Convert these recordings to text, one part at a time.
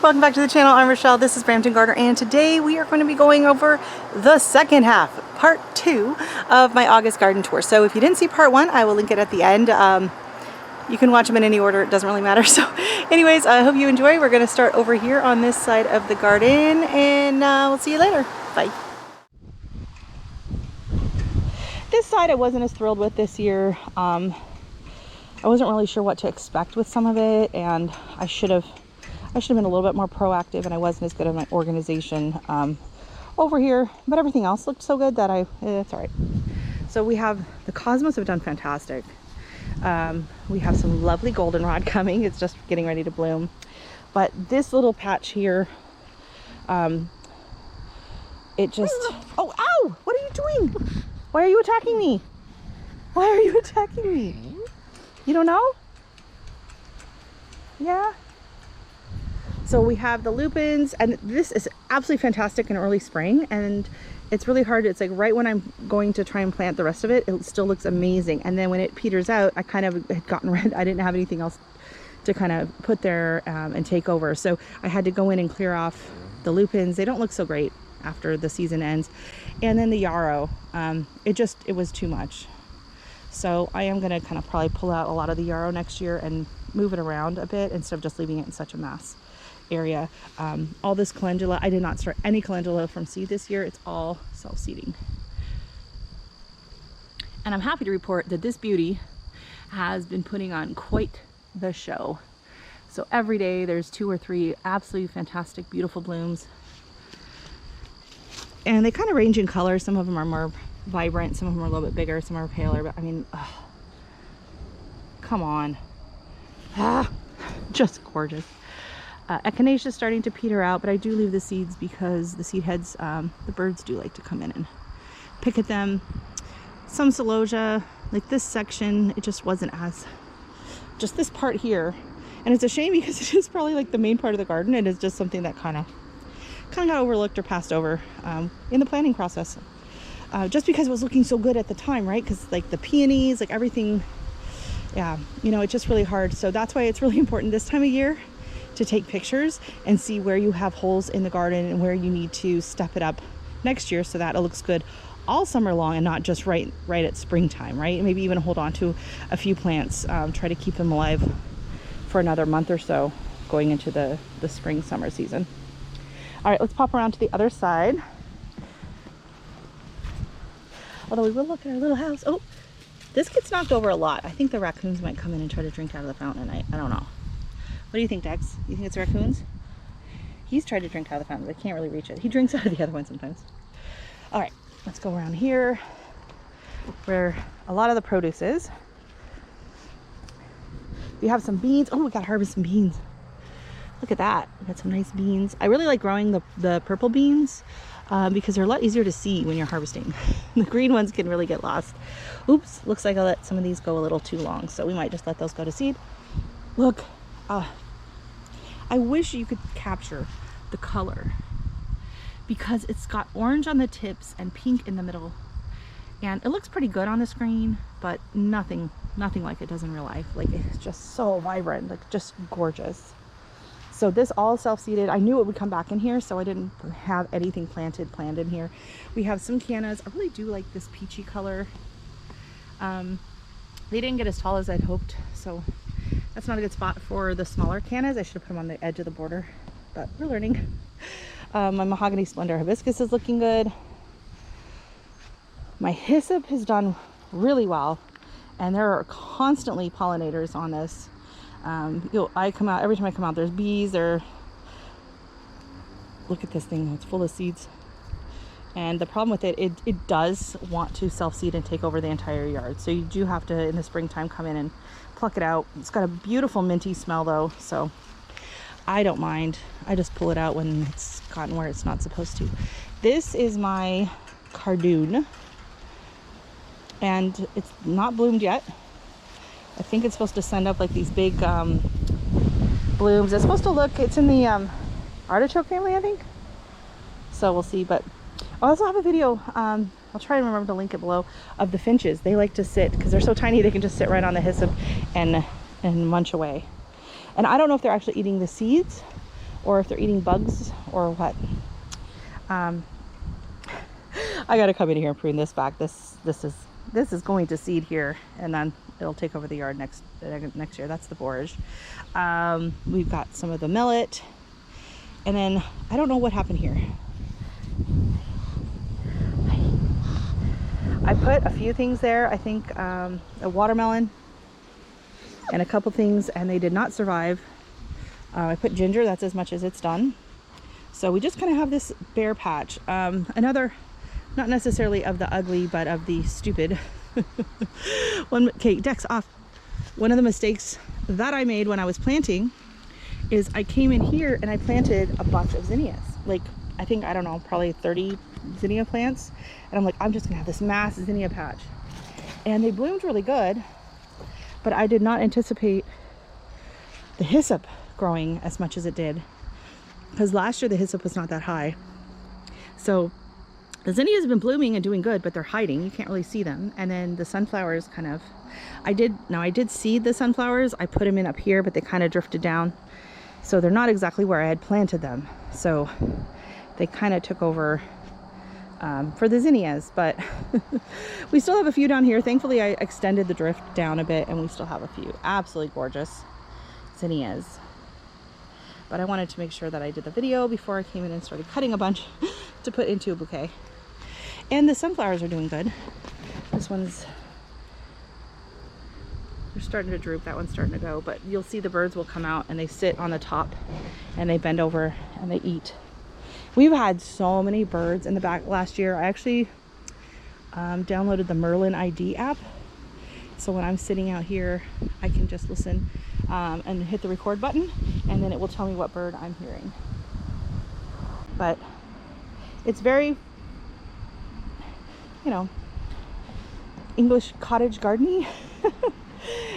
welcome back to the channel. I'm Rochelle, this is Brampton Gardener, and today we are going to be going over the second half, part 2 of my August garden tour. So if you didn't see part 1, I will link it at the end. You can watch them in any order, it doesn't really matter. So anyways, I hope you enjoy. We're going to start over here on this side of the garden, and we'll see you later. Bye. This side I wasn't as thrilled with this year. I wasn't really sure what to expect with some of it, and I should have been a little bit more proactive, and I wasn't as good at my organization over here, but everything else looked so good that it's all right. So we have, the cosmos have done fantastic. We have some lovely goldenrod coming. It's just getting ready to bloom. But this little patch here, it just, oh, ow! What are you doing? Why are you attacking me? Why are you attacking me? You don't know? Yeah? So we have the lupins, and this is absolutely fantastic in early spring, and it's really hard. It's like right when I'm going to try and plant the rest of it, it still looks amazing. And then when it peters out, I kind of had gotten rid, I didn't have anything else to kind of put there and take over. So I had to go in and clear off the lupins. They don't look so great after the season ends. And then the yarrow, it was too much. So I am gonna kind of probably pull out a lot of the yarrow next year and move it around a bit instead of just leaving it in such a mass area. All this calendula, I did not start any calendula from seed this year. It's all self-seeding. And I'm happy to report that this beauty has been putting on quite the show. So every day there's 2 or 3 absolutely fantastic, beautiful blooms. And they kind of range in color. Some of them are more vibrant, some of them are a little bit bigger, some are paler, but I mean, come on. Just gorgeous. Echinacea is starting to peter out, but I do leave the seeds because the seed heads, the birds do like to come in and pick at them. Some celosia, like this section, it just wasn't as, just this part here. And it's a shame because it is probably like the main part of the garden. It is just something that kind of got overlooked or passed over in the planting process. Just because it was looking so good at the time, right? Because like the peonies, like everything, yeah, you know, it's just really hard. So that's why it's really important this time of year to take pictures and see where you have holes in the garden and where you need to step it up next year so that it looks good all summer long and not just right at springtime, right? Maybe even hold on to a few plants, try to keep them alive for another month or so going into the spring summer season. All right, let's pop around to the other side. Although we will look at our little house. Oh, this gets knocked over a lot. I think the raccoons might come in and try to drink out of the fountain. I don't know. What do you think, Dex? You think it's raccoons? He's tried to drink out of the fountain, but I can't really reach it. He drinks out of the other one sometimes. All right, let's go around here where a lot of the produce is. We have some beans. Oh, we got to harvest some beans. Look at that. We got some nice beans. I really like growing the purple beans because they're a lot easier to see when you're harvesting. The green ones can really get lost. Oops, looks like I let some of these go a little too long, so we might just let those go to seed. Look. I wish you could capture the color because it's got orange on the tips and pink in the middle, and it looks pretty good on the screen, but nothing like it does in real life. Like, it's just so vibrant, like just gorgeous. So this all self-seeded. I knew it would come back in here, so I didn't have anything planned in here. We have some cannas. I really do like this peachy color. They didn't get as tall as I'd hoped, so that's not a good spot for the smaller cannas. I should have put them on the edge of the border, but we're learning. My mahogany splendor hibiscus is looking good. My hyssop has done really well, and there are constantly pollinators on this. I come out, every time I come out, there's bees. Look at this thing, it's full of seeds. And the problem with it does want to self-seed and take over the entire yard. So you do have to, in the springtime, come in and pluck it out. It's got a beautiful minty smell though, so I don't mind. I just pull it out when it's gotten where it's not supposed to. This is my cardoon, and it's not bloomed yet. I think it's supposed to send up like these big blooms. It's supposed to look, it's in the artichoke family, I think. So we'll see, but I also have a video, I'll try and remember to link it below, of the finches. They like to sit, because they're so tiny, they can just sit right on the hyssop and munch away. And I don't know if they're actually eating the seeds or if they're eating bugs or what. I gotta come in here and prune this back. This is going to seed here, and then it'll take over the yard next year. That's the borage. We've got some of the millet, and then I don't know what happened here. I put a few things there. I think a watermelon and a couple things, and they did not survive. I put ginger. That's as much as it's done. So we just kind of have this bare patch. Another, not necessarily of the ugly, but of the stupid. Okay, Dex off. One of the mistakes that I made when I was planting is I came in here and I planted a bunch of zinnias. Like, I think, I don't know, probably 30 zinnia plants. And I'm like, I'm just gonna have this massive zinnia patch. And they bloomed really good, but I did not anticipate the hyssop growing as much as it did. Because last year the hyssop was not that high. So the zinnias have been blooming and doing good, but they're hiding. You can't really see them. And then the sunflowers kind of, I did seed the sunflowers. I put them in up here, but they kind of drifted down. So they're not exactly where I had planted them. So they kind of took over for the zinnias, but we still have a few down here. Thankfully, I extended the drift down a bit, and we still have a few absolutely gorgeous zinnias. But I wanted to make sure that I did the video before I came in and started cutting a bunch to put into a bouquet. And the sunflowers are doing good. This one's, they're starting to droop. That one's starting to go, but you'll see the birds will come out and they sit on the top and they bend over and they eat. We've had so many birds in the back last year. I actually downloaded the Merlin ID app. So when I'm sitting out here, I can just listen and hit the record button, and then it will tell me what bird I'm hearing. But it's very, you know, English cottage gardening.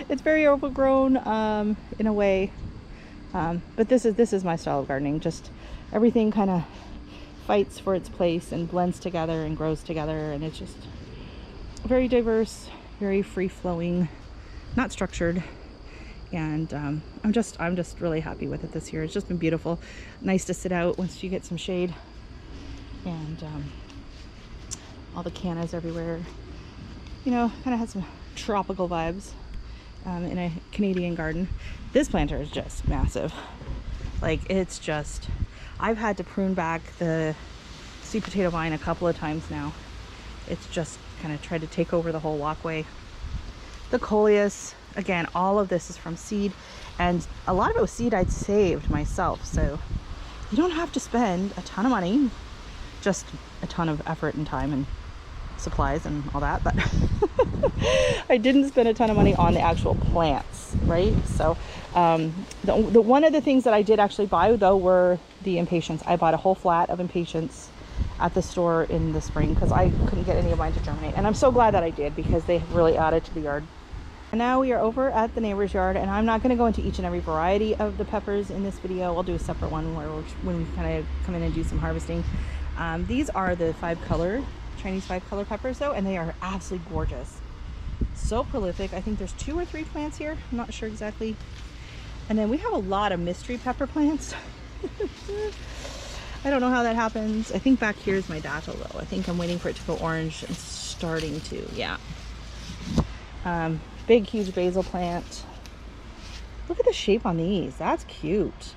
It's very overgrown in a way, but this is my style of gardening. Just everything kind of fights for its place and blends together and grows together, and it's just very diverse, very free-flowing, not structured. And I'm just really happy with it this year. It's just been beautiful. Nice to sit out once you get some shade, and all the cannas everywhere. You know, kind of has some tropical vibes in a Canadian garden. This planter is just massive. Like, it's just, I've had to prune back the sweet potato vine a couple of times now. It's just kind of tried to take over the whole walkway. The coleus, again, all of this is from seed, and a lot of it was seed I'd saved myself. So you don't have to spend a ton of money, just a ton of effort and time and supplies and all that. But I didn't spend a ton of money on the actual plants, right? So the one of the things that I did actually buy though were the impatiens. I bought a whole flat of impatiens at the store in the spring because I couldn't get any of mine to germinate, and I'm so glad that I did because they really added to the yard. And now we are over at the neighbor's yard, and I'm not going to go into each and every variety of the peppers in this video. I'll do a separate one when we kind of come in and do some harvesting. These are the 5-color, Chinese 5-color peppers though, and they are absolutely gorgeous. So prolific. I think there's 2 or 3 plants here. I'm not sure exactly. And then we have a lot of mystery pepper plants. I don't know how that happens. I think back here is my datil though. I think I'm waiting for it to go orange and starting to, yeah. Big, huge basil plant. Look at the shape on these. That's cute.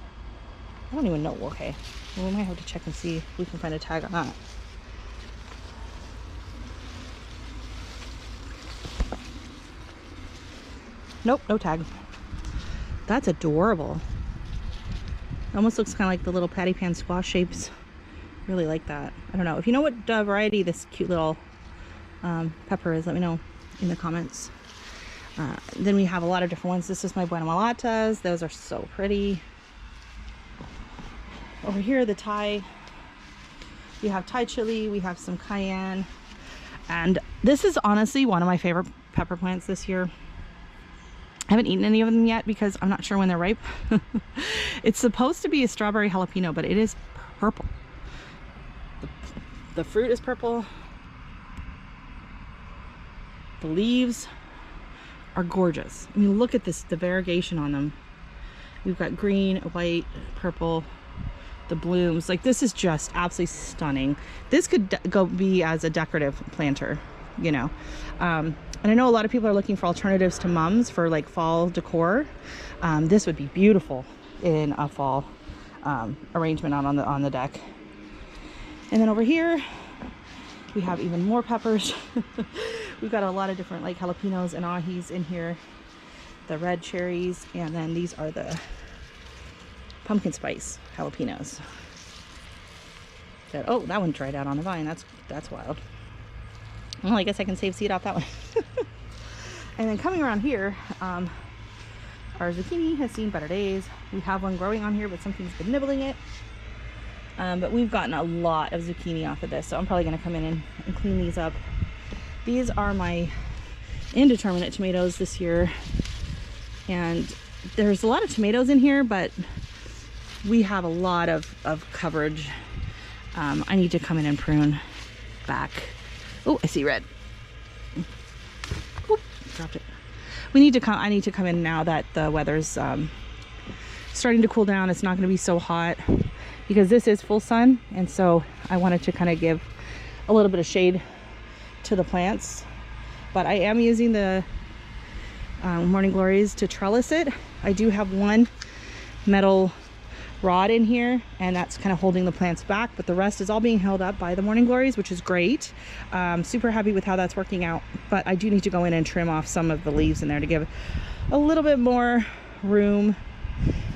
I don't even know. Okay. Well, we might have to check and see if we can find a tag on that. Nope, no tag. That's adorable. It almost looks kind of like the little patty pan squash shapes. Really like that. I don't know. If you know what variety this cute little pepper is, let me know in the comments. Then we have a lot of different ones. This is my Buena Malatas. Those are so pretty. Over here, the Thai. We have Thai chili. We have some cayenne. And this is honestly one of my favorite pepper plants this year. I haven't eaten any of them yet because I'm not sure when they're ripe. It's supposed to be a strawberry jalapeno, but it is purple. The fruit is purple. The leaves are gorgeous. I mean, look at this, the variegation on them. We've got green, white, purple, the blooms. Like, this is just absolutely stunning. This could go be as a decorative planter, you know. And I know a lot of people are looking for alternatives to mums for like fall decor. This would be beautiful in a fall arrangement out on the deck. And then over here we have even more peppers. We've got a lot of different like jalapenos and ahis in here, the red cherries, and then these are the pumpkin spice jalapenos. Oh, that one dried out on the vine. That's wild. Well, I guess I can save seed off that one. And then coming around here, our zucchini has seen better days. We have one growing on here, but something's been nibbling it. But we've gotten a lot of zucchini off of this, so I'm probably going to come in and clean these up. These are my indeterminate tomatoes this year, and there's a lot of tomatoes in here, but we have a lot of coverage. I need to come in and prune back. Oh, I see red. Oop, dropped it. I need to come in now that the weather's starting to cool down. It's not going to be so hot, because this is full sun, and so I wanted to kind of give a little bit of shade to the plants. But I am using the morning glories to trellis it. I do have one metal rod in here, and that's kind of holding the plants back, but the rest is all being held up by the morning glories, which is great. Super happy with how that's working out, but I do need to go in and trim off some of the leaves in there to give a little bit more room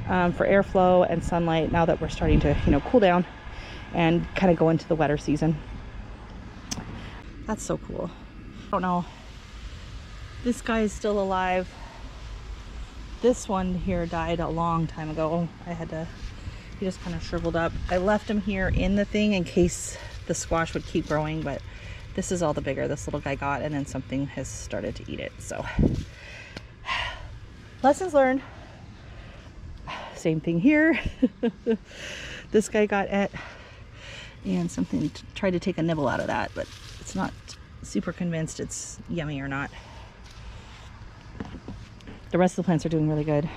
for airflow and sunlight now that we're starting to, you know, cool down and kind of go into the wetter season. That's so cool. I don't know, this guy is still alive. This one here died a long time ago. He just kind of shriveled up. I left him here in the thing in case the squash would keep growing, but this is all the bigger this little guy got, and then something has started to eat it. So lessons learned. Same thing here. This guy got it, and something tried to take a nibble out of that, but it's not super convinced it's yummy or not. The rest of the plants are doing really good.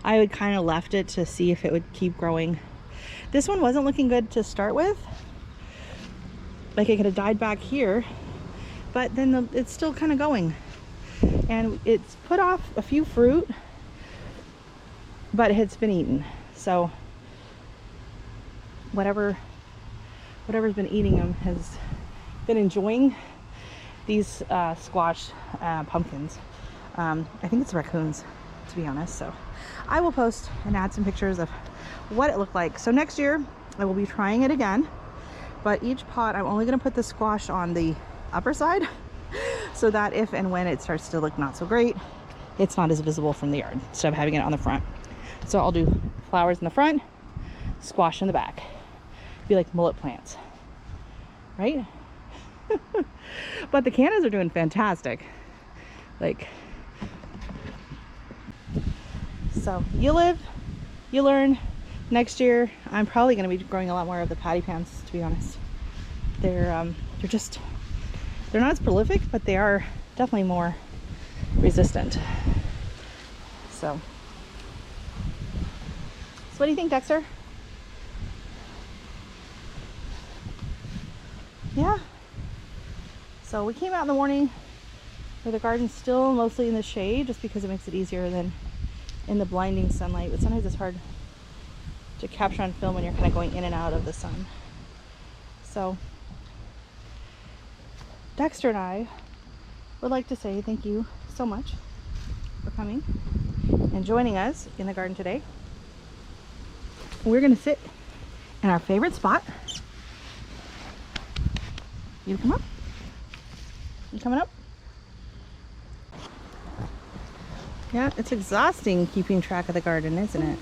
I would kind of left it to see if it would keep growing. This one wasn't looking good to start with. Like, it could have died back here, but then it's still kind of going. And it's put off a few fruit, but it's been eaten. So whatever's been eating them has been enjoying these squash pumpkins. I think it's raccoons, to be honest. So I will post and add some pictures of what it looked like. So next year I will be trying it again, but each pot I'm only going to put the squash on the upper side so that if and when it starts to look not so great, it's not as visible from the yard instead of having it on the front. So I'll do flowers in the front, squash in the back. Be like mullet plants, right? But the cannas are doing fantastic. Like, so you live, you learn. Next year I'm probably going to be growing a lot more of the patty pans, to be honest. They're not as prolific, but they are definitely more resistant. So what do you think, Dexter? Yeah. So we came out in the morning where the garden's still mostly in the shade, just because it makes it easier than in the blinding sunlight. But sometimes it's hard to capture on film when you're kind of going in and out of the sun. So Dexter and I would like to say thank you so much for coming and joining us in the garden today. We're going to sit in our favorite spot. You come up? You coming up? Yeah, it's exhausting keeping track of the garden, isn't it?